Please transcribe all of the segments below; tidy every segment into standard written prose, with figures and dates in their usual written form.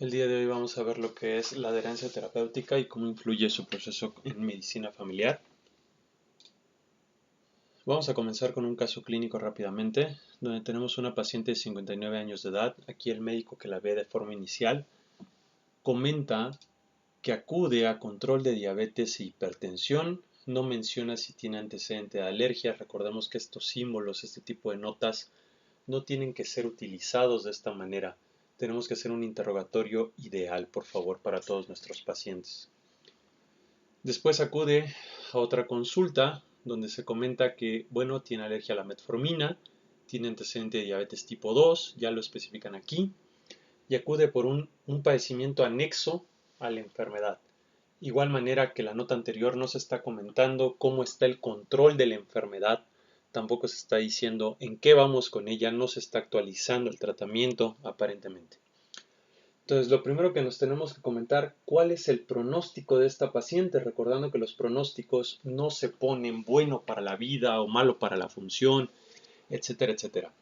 El día de hoy vamos a ver lo que es la adherencia terapéutica y cómo influye su proceso en medicina familiar. Vamos a comenzar con un caso clínico rápidamente, donde tenemos una paciente de 59 años de edad. Aquí el médico que la ve de forma inicial comenta que acude a control de diabetes e hipertensión. No menciona si tiene antecedente de alergia. Recordemos que estos símbolos, este tipo de notas, no tienen que ser utilizados de esta manera. Tenemos que hacer un interrogatorio ideal, por favor, para todos nuestros pacientes. Después acude a otra consulta donde se comenta que, bueno, tiene alergia a la metformina, tiene antecedente de diabetes tipo 2, ya lo especifican aquí, y acude por un padecimiento anexo a la enfermedad. Igual manera que la nota anterior no se está comentando cómo está el control de la enfermedad, tampoco se está diciendo en qué vamos con ella, no se está actualizando el tratamiento aparentemente. Entonces, lo primero que nos tenemos que comentar, ¿cuál es el pronóstico de esta paciente? Recordando que los pronósticos no se ponen bueno para la vida o malo para la función, etcétera, etcétera.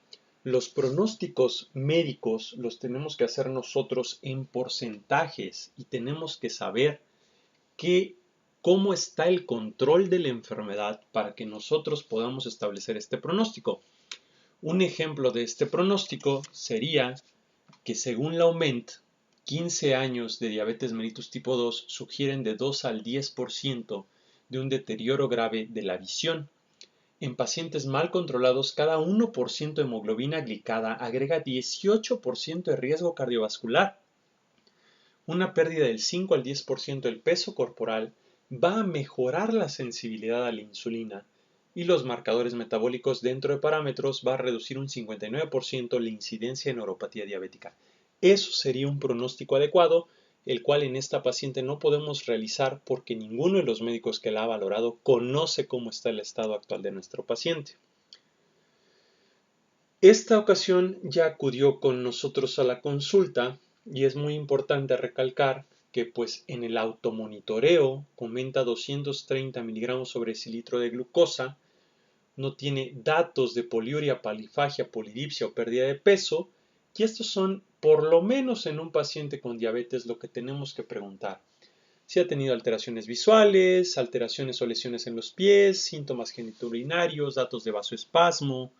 Los pronósticos médicos los tenemos que hacer nosotros en porcentajes y tenemos que saber cómo está el control de la enfermedad para que nosotros podamos establecer este pronóstico. Un ejemplo de este pronóstico sería que según la AUMENT, 15 años de diabetes mellitus tipo 2 sugieren de 2 al 10% de un deterioro grave de la visión. En pacientes mal controlados, cada 1% de hemoglobina glicada agrega 18% de riesgo cardiovascular. Una pérdida del 5 al 10% del peso corporal va a mejorar la sensibilidad a la insulina y los marcadores metabólicos dentro de parámetros va a reducir un 59% la incidencia de neuropatía diabética. Eso sería un pronóstico adecuado, el cual en esta paciente no podemos realizar porque ninguno de los médicos que la ha valorado conoce cómo está el estado actual de nuestro paciente. Esta ocasión ya acudió con nosotros a la consulta y es muy importante recalcar que pues en el automonitoreo comenta 230 miligramos sobre decilitro de glucosa, no tiene datos de poliuria, palifagia, polidipsia o pérdida de peso, y estos son por lo menos en un paciente con diabetes lo que tenemos que preguntar. Si ha tenido alteraciones visuales, alteraciones o lesiones en los pies, síntomas genitourinarios, datos de vasoespasmo,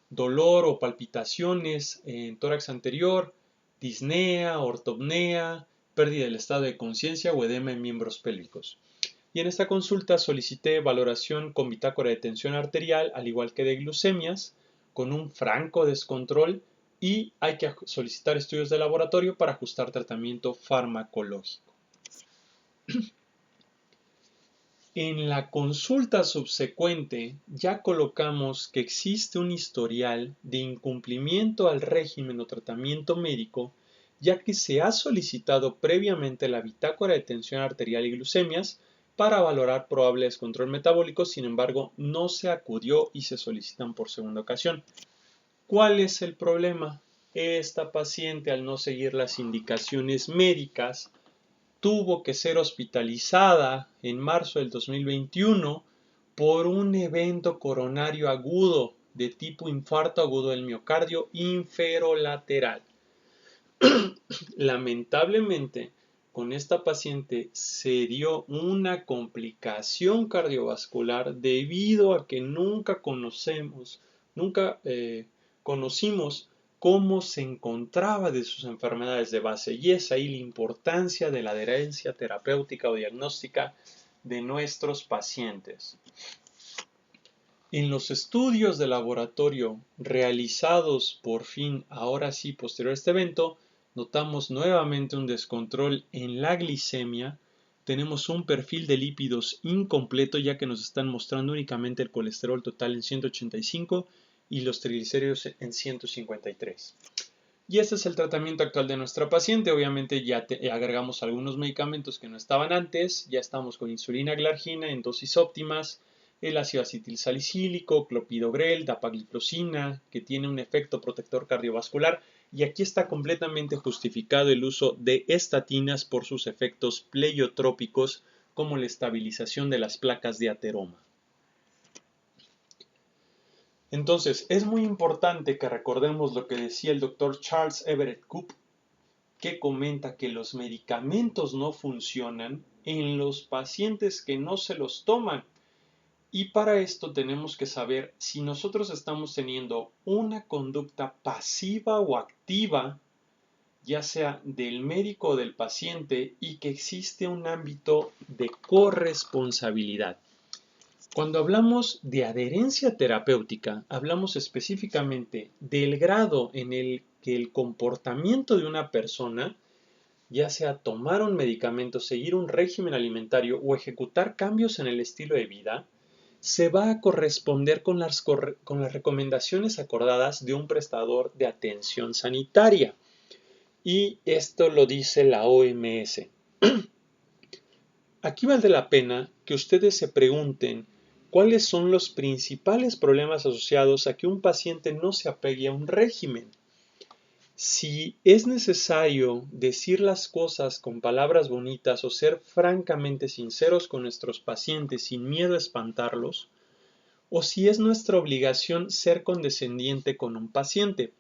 dolor o palpitaciones en tórax anterior, disnea, ortopnea, pérdida del estado de conciencia o edema en miembros pélvicos. Y en esta consulta solicité valoración con bitácora de tensión arterial, al igual que de glucemias, con un franco descontrol y hay que solicitar estudios de laboratorio para ajustar tratamiento farmacológico. En la consulta subsecuente ya colocamos que existe un historial de incumplimiento al régimen o tratamiento médico, ya que se ha solicitado previamente la bitácora de tensión arterial y glucemias para valorar probable descontrol metabólico, sin embargo no se acudió y se solicitan por segunda ocasión. ¿Cuál es el problema? Esta paciente, al no seguir las indicaciones médicas, tuvo que ser hospitalizada en marzo del 2021 por un evento coronario agudo de tipo infarto agudo del miocardio inferolateral. Lamentablemente, con esta paciente se dio una complicación cardiovascular debido a que nunca conocimos cómo se encontraba de sus enfermedades de base, y es ahí la importancia de la adherencia terapéutica o diagnóstica de nuestros pacientes. En los estudios de laboratorio realizados por fin, ahora sí, posterior a este evento, notamos nuevamente un descontrol en la glicemia. Tenemos un perfil de lípidos incompleto, ya que nos están mostrando únicamente el colesterol total en 185 y los triglicéridos en 153. Y este es el tratamiento actual de nuestra paciente. Obviamente ya agregamos algunos medicamentos que no estaban antes. Ya estamos con insulina glargina en dosis óptimas, el ácido acetilsalicílico, clopidogrel, dapagliflozina, que tiene un efecto protector cardiovascular. Y aquí está completamente justificado el uso de estatinas por sus efectos pleiotrópicos, como la estabilización de las placas de ateroma. Entonces, es muy importante que recordemos lo que decía el Dr. Charles Everett Koop, que comenta que los medicamentos no funcionan en los pacientes que no se los toman. Y para esto tenemos que saber si nosotros estamos teniendo una conducta pasiva o activa, ya sea del médico o del paciente, y que existe un ámbito de corresponsabilidad. Cuando hablamos de adherencia terapéutica, hablamos específicamente del grado en el que el comportamiento de una persona, ya sea tomar un medicamento, seguir un régimen alimentario o ejecutar cambios en el estilo de vida, se va a corresponder con las recomendaciones acordadas de un prestador de atención sanitaria. Y esto lo dice la OMS. Aquí vale la pena que ustedes se pregunten cuáles son los principales problemas asociados a que un paciente no se apegue a un régimen. Si es necesario decir las cosas con palabras bonitas o ser francamente sinceros con nuestros pacientes sin miedo a espantarlos, o si es nuestra obligación ser condescendiente con un paciente.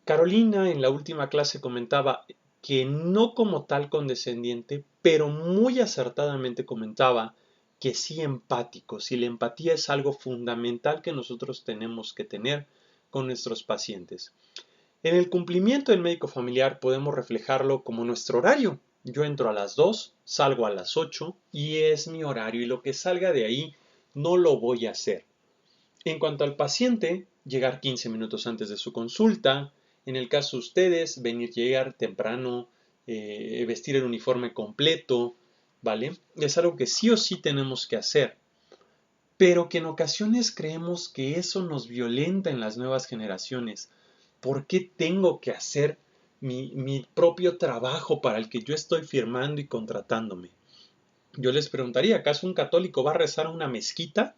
Carolina en la última clase comentaba que no como tal condescendiente, pero muy acertadamente comentaba que sí empático, si la empatía es algo fundamental que nosotros tenemos que tener con nuestros pacientes. En el cumplimiento del médico familiar podemos reflejarlo como nuestro horario. Yo entro a las 2, salgo a las 8 y es mi horario y lo que salga de ahí no lo voy a hacer. En cuanto al paciente, llegar 15 minutos antes de su consulta, en el caso de ustedes, llegar temprano, vestir el uniforme completo, ¿vale? Es algo que sí o sí tenemos que hacer, pero que en ocasiones creemos que eso nos violenta en las nuevas generaciones. ¿Por qué tengo que hacer mi propio trabajo para el que yo estoy firmando y contratándome? Yo les preguntaría, ¿acaso un católico va a rezar a una mezquita?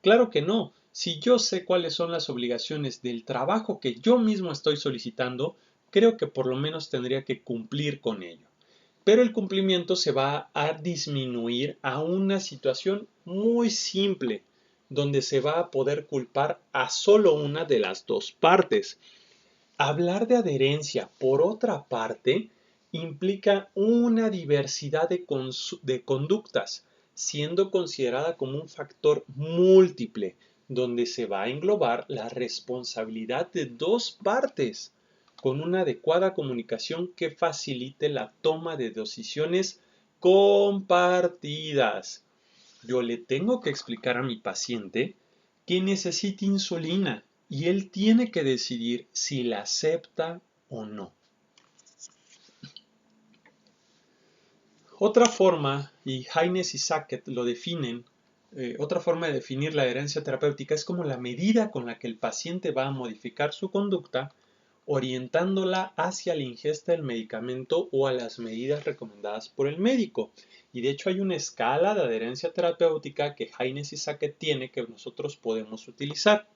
Claro que no. Si yo sé cuáles son las obligaciones del trabajo que yo mismo estoy solicitando, creo que por lo menos tendría que cumplir con ello. Pero el cumplimiento se va a disminuir a una situación muy simple, donde se va a poder culpar a solo una de las dos partes. Hablar de adherencia, por otra parte, implica una diversidad de conductas, siendo considerada como un factor múltiple, donde se va a englobar la responsabilidad de dos partes, con una adecuada comunicación que facilite la toma de decisiones compartidas. Yo le tengo que explicar a mi paciente que necesita insulina y él tiene que decidir si la acepta o no. Otra forma, y Haines y Sackett lo definen, otra forma de definir la adherencia terapéutica es como la medida con la que el paciente va a modificar su conducta, orientándola hacia la ingesta del medicamento o a las medidas recomendadas por el médico. Y de hecho hay una escala de adherencia terapéutica que Haines y Sackett tiene que nosotros podemos utilizar.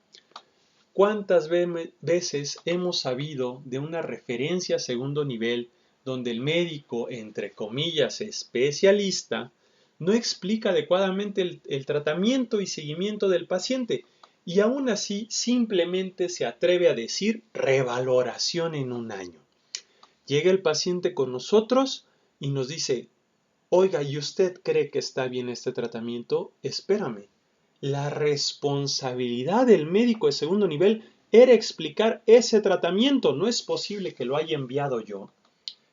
¿Cuántas veces hemos sabido de una referencia a segundo nivel donde el médico, entre comillas, especialista, no explica adecuadamente el tratamiento y seguimiento del paciente y aún así simplemente se atreve a decir revaloración en un año? Llega el paciente con nosotros y nos dice, oiga, ¿y usted cree que está bien este tratamiento? Espérame. La responsabilidad del médico de segundo nivel era explicar ese tratamiento. No es posible que lo haya enviado yo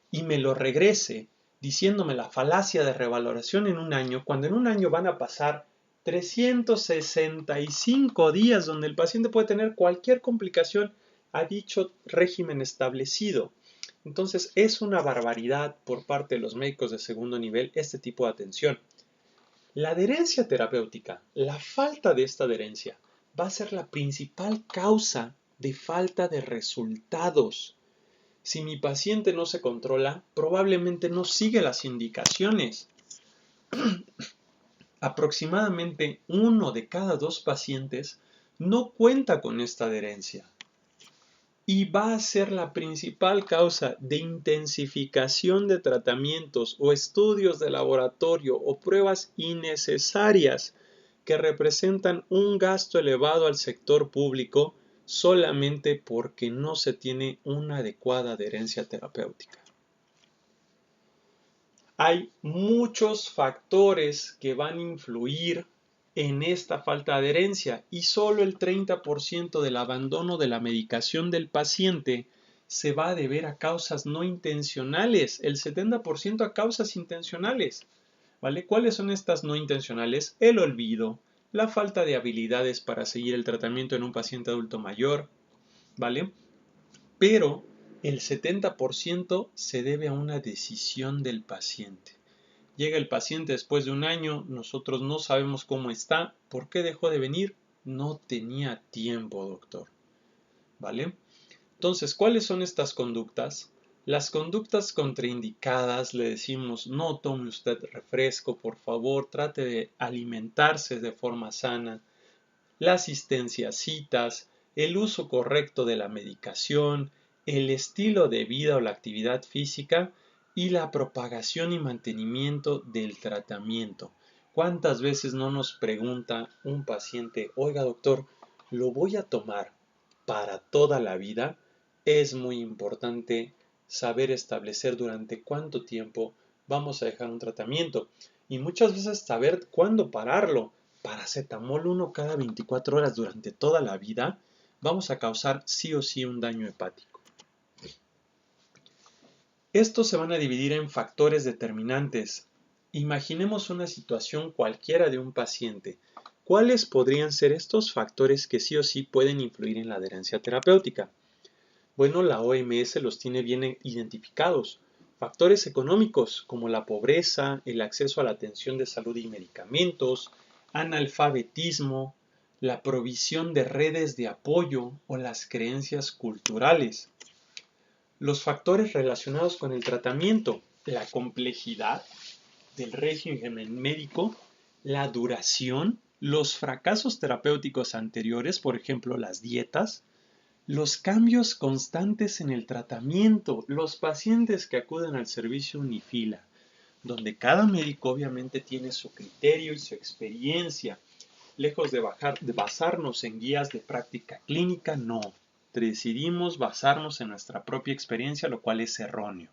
y me lo regrese diciéndome la falacia de revaloración en un año, cuando en un año van a pasar 365 días donde el paciente puede tener cualquier complicación a dicho régimen establecido. Entonces es una barbaridad por parte de los médicos de segundo nivel este tipo de atención. La adherencia terapéutica, la falta de esta adherencia, va a ser la principal causa de falta de resultados. Si mi paciente no se controla, probablemente no sigue las indicaciones. Aproximadamente 1 de cada 2 pacientes no cuenta con esta adherencia. Y va a ser la principal causa de intensificación de tratamientos o estudios de laboratorio o pruebas innecesarias que representan un gasto elevado al sector público solamente porque no se tiene una adecuada adherencia terapéutica. Hay muchos factores que van a influir en esta falta de adherencia y solo el 30% del abandono de la medicación del paciente se va a deber a causas no intencionales, el 70% a causas intencionales. ¿Vale? ¿Cuáles son estas no intencionales? El olvido, la falta de habilidades para seguir el tratamiento en un paciente adulto mayor, ¿vale? Pero el 70% se debe a una decisión del paciente. Llega el paciente después de un año, nosotros no sabemos cómo está, ¿por qué dejó de venir? No tenía tiempo, doctor, ¿vale? Entonces, ¿cuáles son estas conductas? Las conductas contraindicadas, le decimos, no tome usted refresco, por favor, trate de alimentarse de forma sana, la asistencia a citas, el uso correcto de la medicación, el estilo de vida o la actividad física y la propagación y mantenimiento del tratamiento. ¿Cuántas veces no nos pregunta un paciente, oiga doctor, ¿lo voy a tomar para toda la vida? Es muy importante saber establecer durante cuánto tiempo vamos a dejar un tratamiento y muchas veces saber cuándo pararlo. Paracetamol 1 cada 24 horas durante toda la vida, vamos a causar sí o sí un daño hepático. Estos se van a dividir en factores determinantes. Imaginemos una situación cualquiera de un paciente. ¿Cuáles podrían ser estos factores que sí o sí pueden influir en la adherencia terapéutica? Bueno, la OMS los tiene bien identificados. Factores económicos como la pobreza, el acceso a la atención de salud y medicamentos, analfabetismo, la provisión de redes de apoyo o las creencias culturales. Los factores relacionados con el tratamiento, la complejidad del régimen médico, la duración, los fracasos terapéuticos anteriores, por ejemplo, las dietas, los cambios constantes en el tratamiento, los pacientes que acuden al servicio Unifila, donde cada médico obviamente tiene su criterio y su experiencia. Lejos de basarnos en guías de práctica clínica, no. Decidimos basarnos en nuestra propia experiencia, lo cual es erróneo.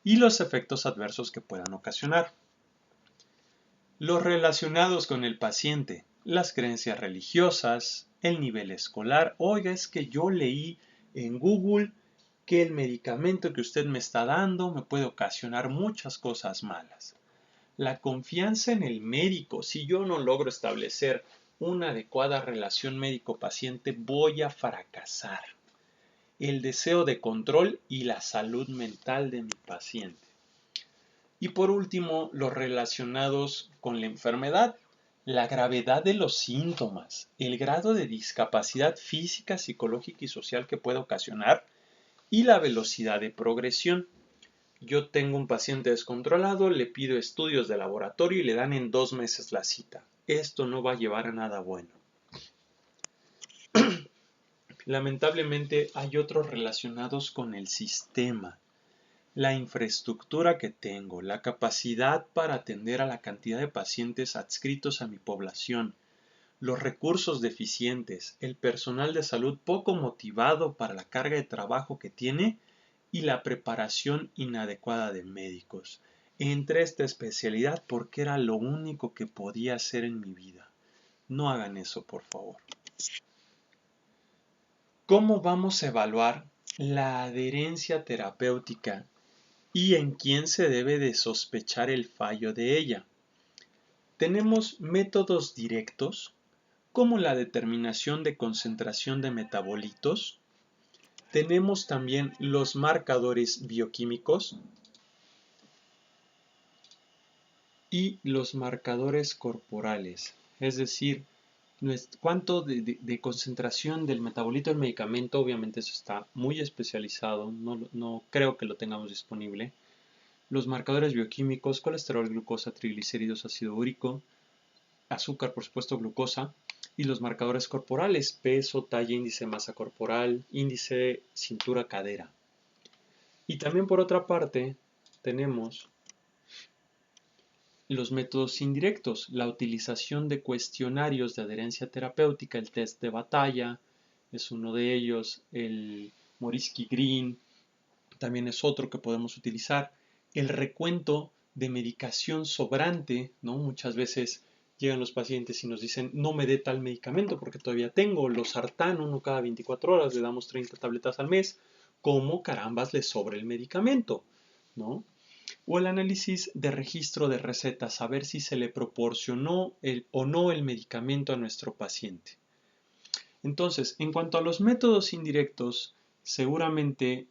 Y los efectos adversos que puedan ocasionar. Los relacionados con el paciente, las creencias religiosas, el nivel escolar. Oiga, es que yo leí en Google que el medicamento que usted me está dando me puede ocasionar muchas cosas malas. La confianza en el médico. Si yo no logro establecer una adecuada relación médico-paciente, voy a fracasar. El deseo de control y la salud mental de mi paciente. Y por último, los relacionados con la enfermedad, la gravedad de los síntomas, el grado de discapacidad física, psicológica y social que puede ocasionar y la velocidad de progresión. Yo tengo un paciente descontrolado, le pido estudios de laboratorio y le dan en 2 meses la cita. Esto no va a llevar a nada bueno. Lamentablemente hay otros relacionados con el sistema. La infraestructura que tengo, la capacidad para atender a la cantidad de pacientes adscritos a mi población, los recursos deficientes, el personal de salud poco motivado para la carga de trabajo que tiene y la preparación inadecuada de médicos. Entré a esta especialidad porque era lo único que podía hacer en mi vida. No hagan eso, por favor. ¿Cómo vamos a evaluar la adherencia terapéutica y en quién se debe de sospechar el fallo de ella? Tenemos métodos directos como la determinación de concentración de metabolitos. Tenemos también los marcadores bioquímicos y los marcadores corporales, es decir, cuánto de concentración del metabolito del medicamento. Obviamente eso está muy especializado, no creo que lo tengamos disponible. Los marcadores bioquímicos, colesterol, glucosa, triglicéridos, ácido úrico, azúcar, por supuesto, glucosa, y los marcadores corporales, peso, talla, índice de masa corporal, índice cintura, cadera. Y también por otra parte tenemos los métodos indirectos, la utilización de cuestionarios de adherencia terapéutica, el test de batalla es uno de ellos, el Morisky Green también es otro que podemos utilizar, el recuento de medicación sobrante, ¿no? Muchas veces llegan los pacientes y nos dicen, no me dé tal medicamento porque todavía tengo losartán, uno cada 24 horas, le damos 30 tabletas al mes. ¿Cómo carambas le sobra el medicamento? ¿No? O el análisis de registro de recetas, saber si se le proporcionó o no el medicamento a nuestro paciente. Entonces, en cuanto a los métodos indirectos, seguramente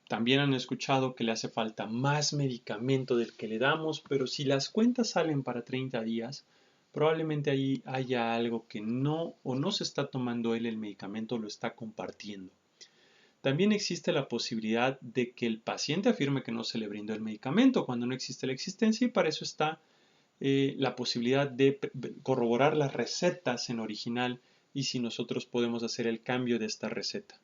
también han escuchado que le hace falta más medicamento del que le damos, pero si las cuentas salen para 30 días, probablemente ahí haya algo que no o no se está tomando él el medicamento, lo está compartiendo. También existe la posibilidad de que el paciente afirme que no se le brindó el medicamento cuando no existe la existencia y para eso está la posibilidad de corroborar las recetas en original y si nosotros podemos hacer el cambio de esta receta.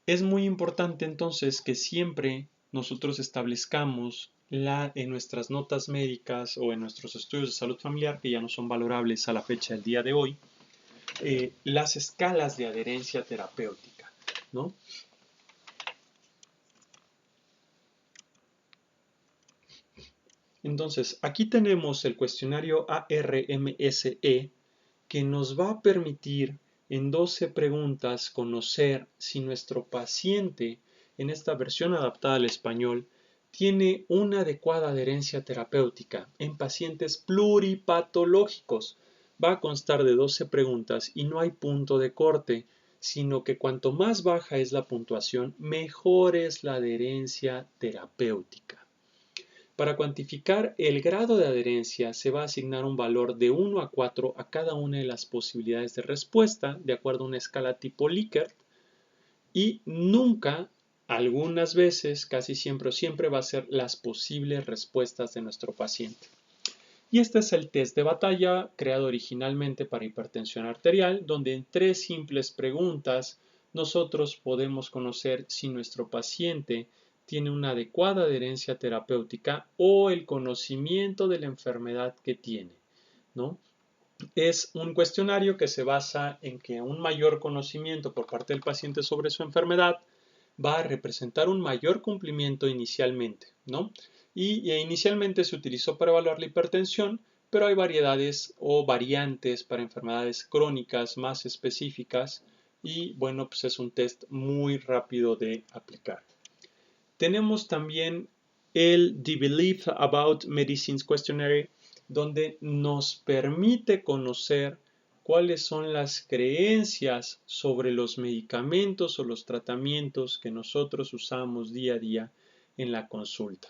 Es muy importante entonces que siempre nosotros establezcamos en nuestras notas médicas o en nuestros estudios de salud familiar, que ya no son valorables a la fecha del día de hoy, las escalas de adherencia terapéutica, ¿no? Entonces, aquí tenemos el cuestionario ARMSE que nos va a permitir en 12 preguntas conocer si nuestro paciente, en esta versión adaptada al español, tiene una adecuada adherencia terapéutica en pacientes pluripatológicos. Va a constar de 12 preguntas y no hay punto de corte, sino que cuanto más baja es la puntuación, mejor es la adherencia terapéutica. Para cuantificar el grado de adherencia se va a asignar un valor de 1 a 4 a cada una de las posibilidades de respuesta de acuerdo a una escala tipo Likert y nunca, algunas veces, casi siempre o siempre va a ser las posibles respuestas de nuestro paciente. Y este es el test de batalla creado originalmente para hipertensión arterial, donde en 3 simples preguntas nosotros podemos conocer si nuestro paciente tiene una adecuada adherencia terapéutica o el conocimiento de la enfermedad que tiene, ¿no? Es un cuestionario que se basa en que un mayor conocimiento por parte del paciente sobre su enfermedad va a representar un mayor cumplimiento inicialmente, ¿no? Y inicialmente se utilizó para evaluar la hipertensión, pero hay variedades o variantes para enfermedades crónicas más específicas y bueno, pues es un test muy rápido de aplicar. Tenemos también el The Belief About Medicines Questionnaire, donde nos permite conocer cuáles son las creencias sobre los medicamentos o los tratamientos que nosotros usamos día a día en la consulta,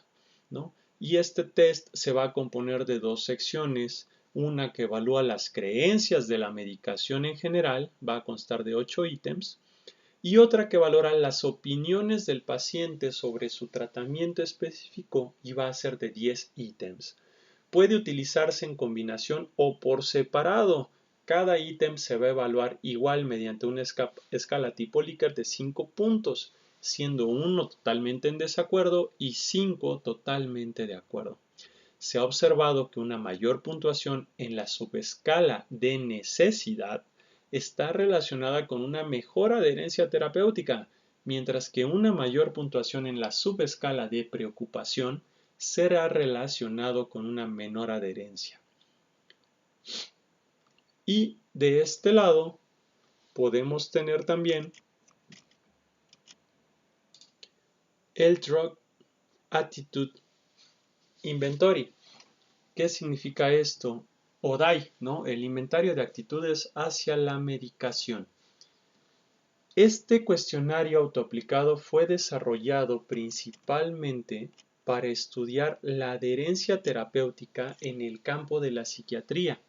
¿no? Y este test se va a componer de 2 secciones, una que evalúa las creencias de la medicación en general, va a constar de 8 ítems, y otra que valora las opiniones del paciente sobre su tratamiento específico y va a ser de 10 ítems. Puede utilizarse en combinación o por separado. Cada ítem se va a evaluar igual mediante una escala tipo Likert de 5 puntos, siendo 1 totalmente en desacuerdo y 5 totalmente de acuerdo. Se ha observado que una mayor puntuación en la subescala de necesidad está relacionada con una mejor adherencia terapéutica, mientras que una mayor puntuación en la subescala de preocupación será relacionado con una menor adherencia. Y de este lado podemos tener también el Drug Attitude Inventory. ¿Qué significa esto? O DAI, ¿no? El inventario de actitudes hacia la medicación. Este cuestionario autoaplicado fue desarrollado principalmente para estudiar la adherencia terapéutica en el campo de la psiquiatría.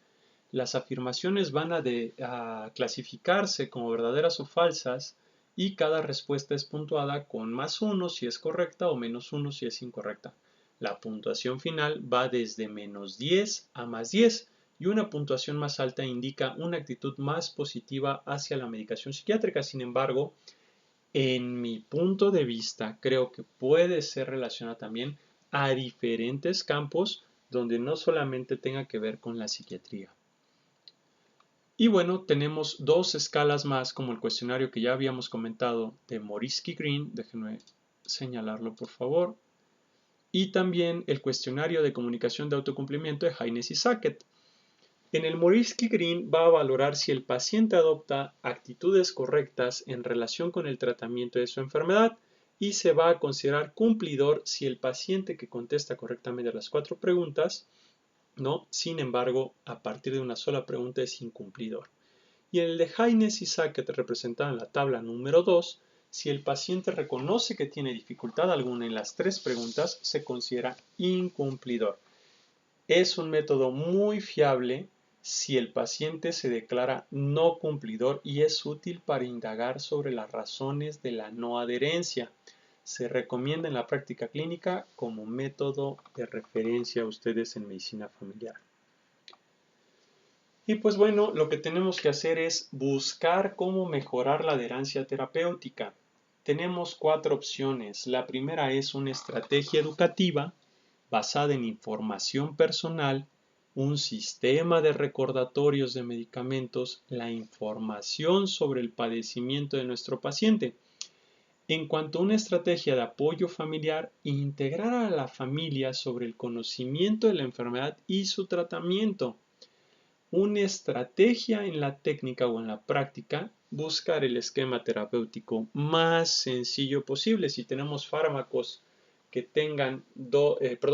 Las afirmaciones van a clasificarse como verdaderas o falsas y cada respuesta es puntuada con +1 si es correcta o -1 si es incorrecta. La puntuación final va desde -10 a +10 y una puntuación más alta indica una actitud más positiva hacia la medicación psiquiátrica. Sin embargo, en mi punto de vista, creo que puede ser relacionada también a diferentes campos donde no solamente tenga que ver con la psiquiatría. Y bueno, tenemos 2 escalas más como el cuestionario que ya habíamos comentado de Morisky Green. Déjenme señalarlo por favor. y también el cuestionario de comunicación de autocumplimiento de Haines y Sackett. En el Morisky-Green va a valorar si el paciente adopta actitudes correctas en relación con el tratamiento de su enfermedad y se va a considerar cumplidor si el paciente que contesta correctamente las 4 preguntas, no, sin embargo, a partir de una sola pregunta es incumplidor. Y en el de Haines y Sackett, representado en la tabla número 2, si el paciente reconoce que tiene dificultad alguna en las 3 preguntas, se considera incumplidor. Es un método muy fiable si el paciente se declara no cumplidor y es útil para indagar sobre las razones de la no adherencia. Se recomienda en la práctica clínica como método de referencia a ustedes en medicina familiar. Y pues bueno, lo que tenemos que hacer es buscar cómo mejorar la adherencia terapéutica. Tenemos 4 opciones. La primera es una estrategia educativa basada en información personal, un sistema de recordatorios de medicamentos, la información sobre el padecimiento de nuestro paciente. En cuanto a una estrategia de apoyo familiar, integrar a la familia sobre el conocimiento de la enfermedad y su tratamiento. Una estrategia en la técnica o en la práctica, buscar el esquema terapéutico más sencillo posible. Si tenemos fármacos que tengan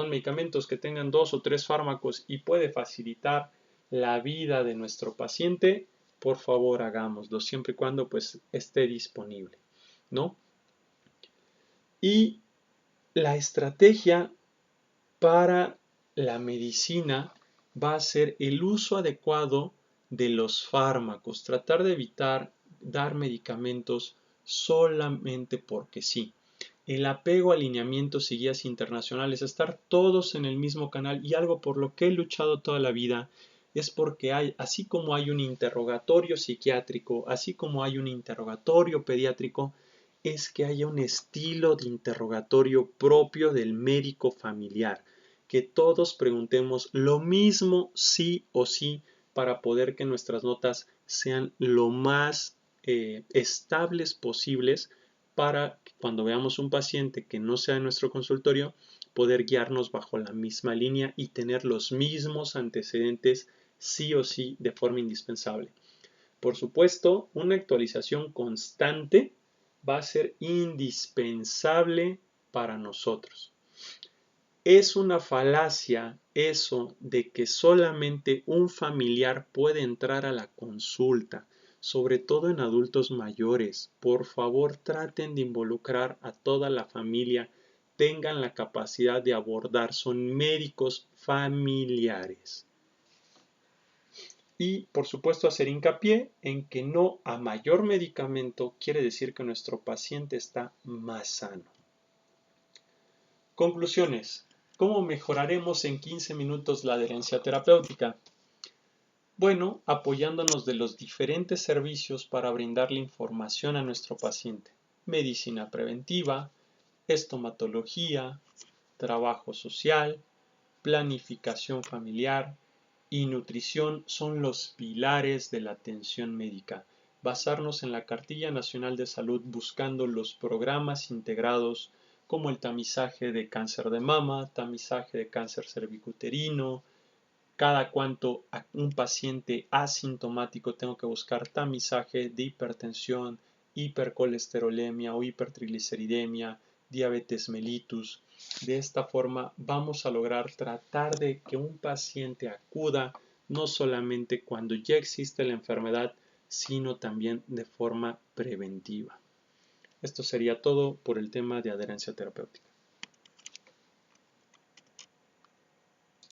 medicamentos que tengan 2 o 3 fármacos y puede facilitar la vida de nuestro paciente, por favor hagámoslo, siempre y cuando pues esté disponible, ¿no? Y la estrategia para la medicina va a ser el uso adecuado de los fármacos, tratar de evitar dar medicamentos solamente porque sí. El apego a lineamientos y guías internacionales, estar todos en el mismo canal, y algo por lo que he luchado toda la vida es porque así como hay un interrogatorio psiquiátrico, así como hay un interrogatorio pediátrico, es que haya un estilo de interrogatorio propio del médico familiar, que todos preguntemos lo mismo sí o sí para poder que nuestras notas sean lo más estables posibles para que cuando veamos un paciente que no sea en nuestro consultorio, poder guiarnos bajo la misma línea y tener los mismos antecedentes sí o sí de forma indispensable. Por supuesto, una actualización constante va a ser indispensable para nosotros. Es una falacia eso de que solamente un familiar puede entrar a la consulta, sobre todo en adultos mayores. Por favor, traten de involucrar a toda la familia, tengan la capacidad de abordar, son médicos familiares. Y, por supuesto, hacer hincapié en que no a mayor medicamento quiere decir que nuestro paciente está más sano. Conclusiones. ¿Cómo mejoraremos en 15 minutos la adherencia terapéutica? Bueno, apoyándonos de los diferentes servicios para brindarle información a nuestro paciente. Medicina preventiva, estomatología, trabajo social, planificación familiar y nutrición son los pilares de la atención médica. Basarnos en la Cartilla Nacional de Salud buscando los programas integrados como el tamizaje de cáncer de mama, tamizaje de cáncer cervicuterino, cada cuanto a un paciente asintomático tengo que buscar tamizaje de hipertensión, hipercolesterolemia o hipertrigliceridemia, diabetes mellitus. De esta forma vamos a lograr tratar de que un paciente acuda no solamente cuando ya existe la enfermedad, sino también de forma preventiva. Esto sería todo por el tema de adherencia terapéutica.